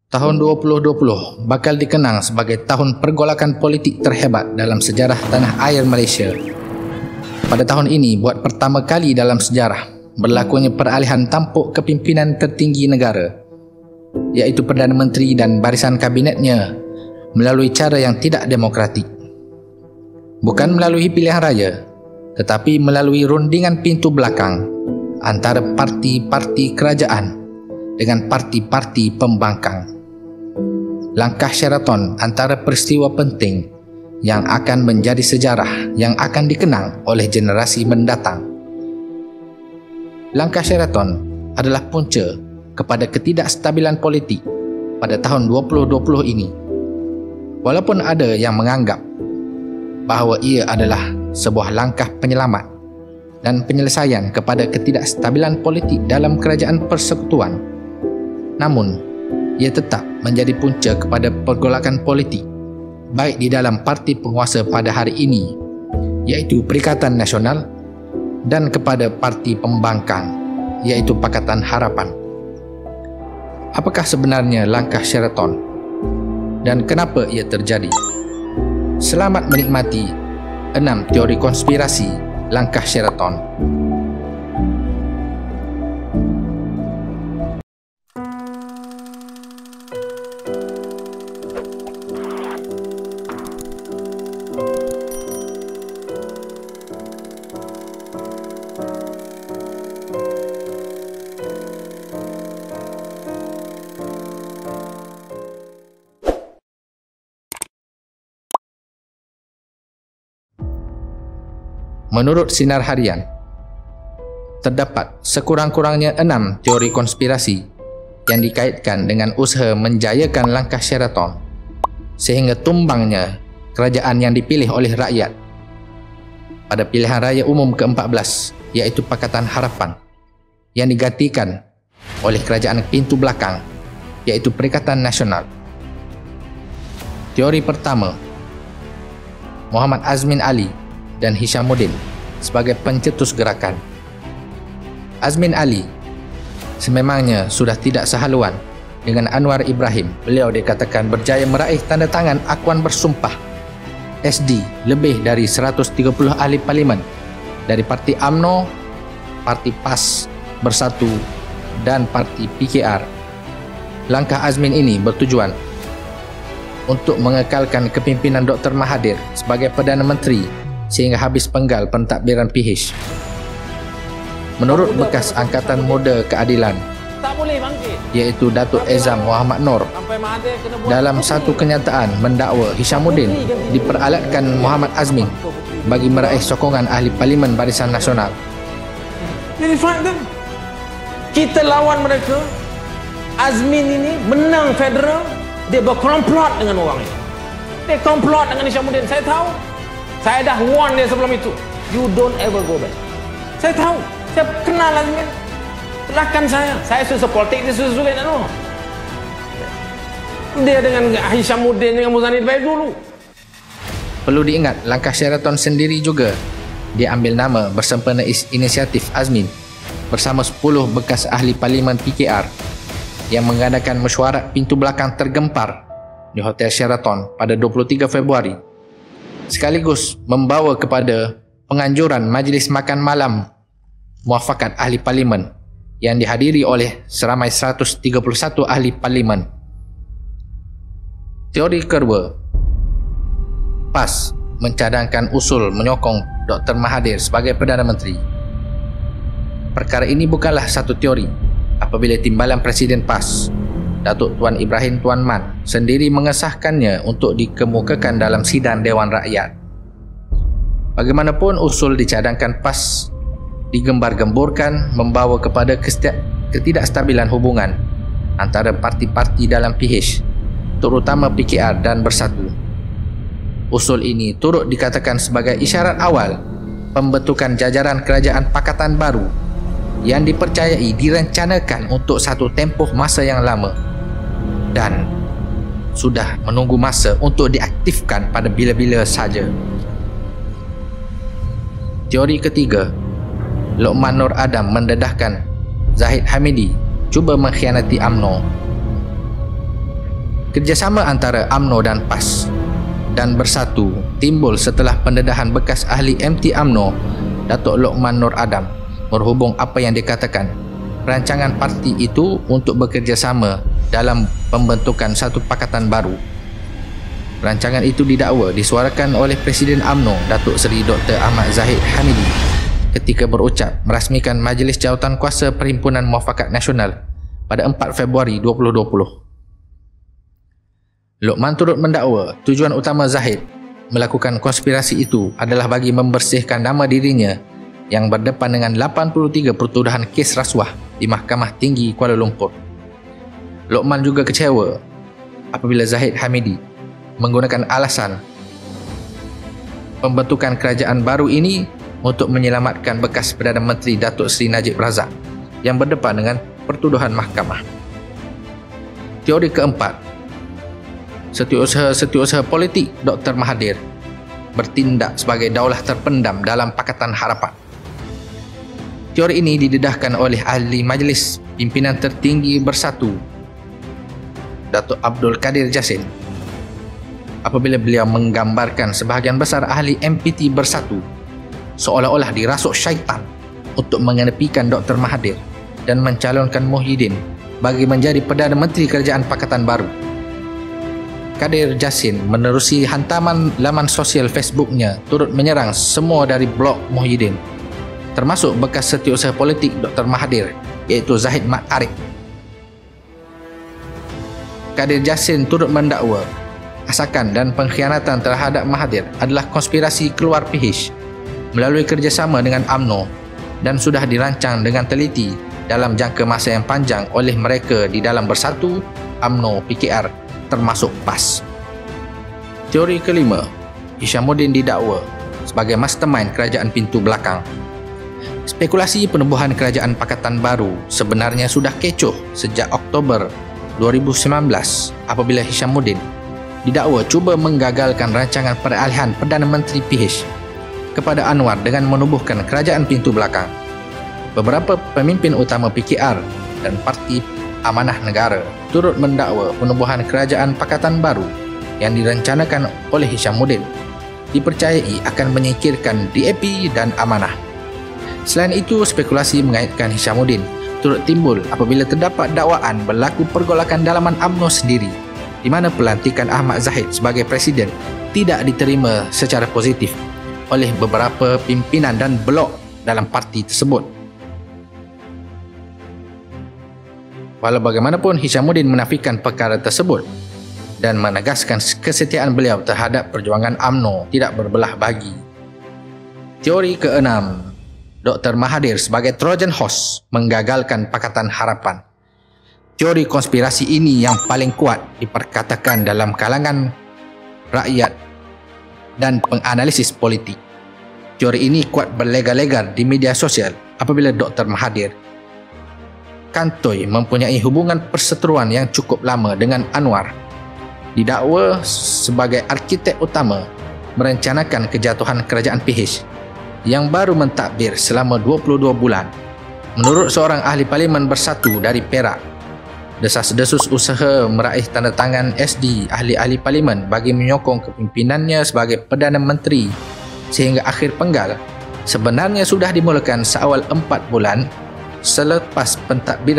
Tahun 2020 bakal dikenang sebagai tahun pergolakan politik terhebat dalam sejarah tanah air Malaysia. Pada tahun ini buat pertama kali dalam sejarah berlakunya peralihan tampuk kepimpinan tertinggi negara, iaitu Perdana Menteri dan barisan kabinetnya melalui cara yang tidak demokratik. Bukan melalui pilihan raya, tetapi melalui rundingan pintu belakang antara parti-parti kerajaan dengan parti-parti pembangkang. Langkah Sheraton antara peristiwa penting yang akan menjadi sejarah yang akan dikenang oleh generasi mendatang. Langkah Sheraton adalah punca kepada ketidakstabilan politik pada tahun 2020 ini. Walaupun ada yang menganggap bahawa ia adalah sebuah langkah penyelamat dan penyelesaian kepada ketidakstabilan politik dalam kerajaan persekutuan, namun ia tetap menjadi punca kepada pergolakan politik baik di dalam parti penguasa pada hari ini, iaitu Perikatan Nasional, dan kepada parti pembangkang, iaitu Pakatan Harapan. Apakah sebenarnya langkah Sheraton dan kenapa ia terjadi? Selamat menikmati 6 teori konspirasi langkah Sheraton. Menurut Sinar Harian, terdapat sekurang-kurangnya 6 teori konspirasi yang dikaitkan dengan usaha menjayakan langkah Sheraton sehingga tumbangnya kerajaan yang dipilih oleh rakyat pada pilihan raya umum ke-14, iaitu Pakatan Harapan, yang digantikan oleh kerajaan pintu belakang, iaitu Perikatan Nasional. Teori pertama, Muhammad Azmin Ali dan Hishamuddin sebagai pencetus gerakan. Azmin Ali sememangnya sudah tidak sehaluan dengan Anwar Ibrahim. Beliau dikatakan berjaya meraih tanda tangan akuan bersumpah SD lebih dari 130 ahli parlimen dari Parti UMNO, Parti PAS Bersatu dan Parti PKR. Langkah Azmin ini bertujuan untuk mengekalkan kepimpinan Dr. Mahathir sebagai Perdana Menteri sehingga habis penggal pentadbiran PH. Menurut bekas Angkatan Muda Keadilan, iaitu Datuk Ezam Muhammad Noor, dalam satu kenyataan mendakwa Hishamuddin diperalatkan Muhammad Azmin bagi meraih sokongan ahli Parlimen Barisan Nasional. Jadi fight them. Kita lawan mereka. Azmin ini menang federal, dia berkomplot dengan orang ini. Dia komplot dengan Hishamuddin. Saya tahu. Saya dah warn dia sebelum itu. You don't ever go back. Saya tahu. Saya kenal Azmin. Rakan saya. Saya susah politik, dia susah tak tahu. Dia dengan Hishamuddin, dengan Muzanid baik dulu. Perlu diingat, langkah Sheraton sendiri juga diambil nama bersempena inisiatif Azmin bersama 10 bekas ahli Parlimen PKR yang mengadakan mesyuarat pintu belakang tergempar di Hotel Sheraton pada 23 Februari, sekaligus membawa kepada penganjuran majlis makan malam muafakat ahli parlimen yang dihadiri oleh seramai 131 ahli parlimen. Teori kedua, PAS mencadangkan usul menyokong Dr. Mahathir sebagai Perdana Menteri. Perkara ini bukanlah satu teori apabila Timbalan Presiden PAS, Datuk Tuan Ibrahim Tuan Man, sendiri mengesahkannya untuk dikemukakan dalam sidang Dewan Rakyat. Bagaimanapun usul dicadangkan PAS digembar-gemburkan membawa kepada ketidakstabilan hubungan antara parti-parti dalam PH, terutama PKR dan Bersatu. Usul ini turut dikatakan sebagai isyarat awal pembentukan jajaran kerajaan pakatan baru yang dipercayai direncanakan untuk satu tempoh masa yang lama dan sudah menunggu masa untuk diaktifkan pada bila-bila saja. Teori ketiga, Luqman Nur Adam mendedahkan Zahid Hamidi cuba mengkhianati UMNO. Kerjasama antara UMNO dan PAS dan Bersatu timbul setelah pendedahan bekas ahli MT UMNO Datuk Lokman Nur Adam berhubung apa yang dikatakan rancangan parti itu untuk bekerjasama dalam pembentukan satu pakatan baru. Rancangan itu didakwa disuarakan oleh Presiden UMNO Datuk Seri Dr. Ahmad Zahid Hamidi ketika berucap merasmikan Majlis Jawatankuasa Perhimpunan Muafakat Nasional pada 4 Februari 2020. Lokman turut mendakwa tujuan utama Zahid melakukan konspirasi itu adalah bagi membersihkan nama dirinya yang berdepan dengan 83 pertuduhan kes rasuah di Mahkamah Tinggi Kuala Lumpur. Lokman juga kecewa apabila Zahid Hamidi menggunakan alasan pembentukan kerajaan baru ini untuk menyelamatkan bekas Perdana Menteri Datuk Seri Najib Razak yang berdepan dengan pertuduhan mahkamah. Teori keempat, setiausaha politik Dr. Mahathir bertindak sebagai daulah terpendam dalam Pakatan Harapan. Teori ini didedahkan oleh ahli Majlis Pimpinan Tertinggi Bersatu Datuk Abdul Kadir Jassin apabila beliau menggambarkan sebahagian besar ahli MPT Bersatu seolah-olah dirasuk syaitan untuk mengenepikan Dr. Mahathir dan mencalonkan Muhyiddin bagi menjadi Perdana Menteri Kerajaan Pakatan Baru. Kadir Jassin menerusi hantaman laman sosial Facebooknya turut menyerang semua dari blog Muhyiddin, termasuk bekas setiausaha politik Dr. Mahathir iaitu Zahid Ma'arif. Kadir Jassin turut mendakwa asakan dan pengkhianatan terhadap Mahathir adalah konspirasi keluar PH melalui kerjasama dengan UMNO dan sudah dirancang dengan teliti dalam jangka masa yang panjang oleh mereka di dalam Bersatu, UMNO, PKR termasuk PAS. Teori kelima, Hishamuddin didakwa sebagai mastermind kerajaan pintu belakang. Spekulasi penubuhan kerajaan Pakatan Baru sebenarnya sudah kecoh sejak Oktober 2019 apabila Hishamuddin didakwa cuba menggagalkan rancangan peralihan Perdana Menteri PH kepada Anwar dengan menubuhkan kerajaan pintu belakang. Beberapa pemimpin utama PKR dan Parti Amanah Negara turut mendakwa penubuhan kerajaan Pakatan Baru yang direncanakan oleh Hishamuddin dipercayai akan menyingkirkan DAP dan Amanah. Selain itu, spekulasi mengaitkan Hishamuddin turut timbul apabila terdapat dakwaan berlaku pergolakan dalaman UMNO sendiri di mana pelantikan Ahmad Zahid sebagai presiden tidak diterima secara positif oleh beberapa pimpinan dan blok dalam parti tersebut. Walau bagaimanapun, Hishamuddin menafikan perkara tersebut dan menegaskan kesetiaan beliau terhadap perjuangan UMNO tidak berbelah bagi. Teori keenam, Dr. Mahathir sebagai Trojan Horse menggagalkan Pakatan Harapan. Teori konspirasi ini yang paling kuat diperkatakan dalam kalangan rakyat dan penganalisis politik. Teori ini kuat berlegar-legar di media sosial apabila Dr. Mahathir kantoi mempunyai hubungan perseteruan yang cukup lama dengan Anwar. Didakwa sebagai arkitek utama merencanakan kejatuhan kerajaan PH yang baru mentadbir selama 22 bulan. Menurut seorang ahli parlimen Bersatu dari Perak, desas-desus usaha meraih tanda tangan SD ahli-ahli parlimen bagi menyokong kepimpinannya sebagai Perdana Menteri sehingga akhir penggal sebenarnya sudah dimulakan seawal 4 bulan selepas pentadbiran